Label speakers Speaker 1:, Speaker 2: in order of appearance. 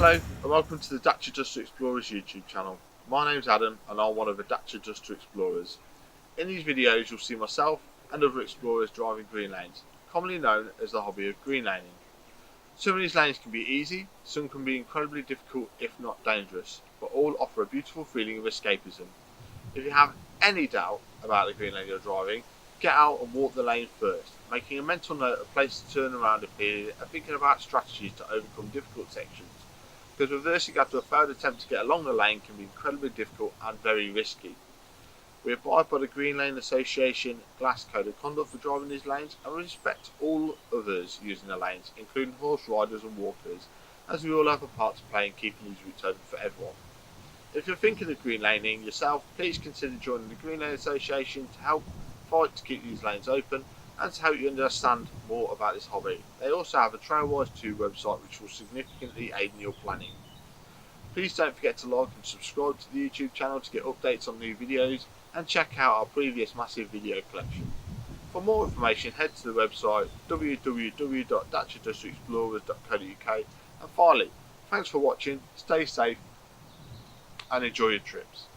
Speaker 1: Hello and welcome to the Dacia Duster Explorers YouTube channel. My name's Adam and I'm one of the Dacia Duster Explorers. In these videos you'll see myself and other explorers driving green lanes, commonly known as the hobby of green laning. Some of these lanes can be easy, some can be incredibly difficult if not dangerous, but all offer a beautiful feeling of escapism. If you have any doubt about the green lane you're driving, get out and walk the lane first, making a mental note of places to turn around if needed and thinking about strategies to overcome difficult sections, because reversing after a failed attempt to get along the lane can be incredibly difficult and very risky. We abide by the Green Lane Association Glass Code of Conduct for driving these lanes and respect all others using the lanes, including horse riders and walkers, as we all have a part to play in keeping these routes open for everyone. If you're thinking of green laning yourself, please consider joining the Green Lane Association to help fight to keep these lanes open and to help you understand more about this hobby. They also have a Trailwise 2 website which will significantly aid in your planning. Please don't forget to like and subscribe to the YouTube channel to get updates on new videos and check out our previous massive video collection. For more information head to the website www.daciadusterexplorers.co.uk, and finally, thanks for watching, stay safe and enjoy your trips.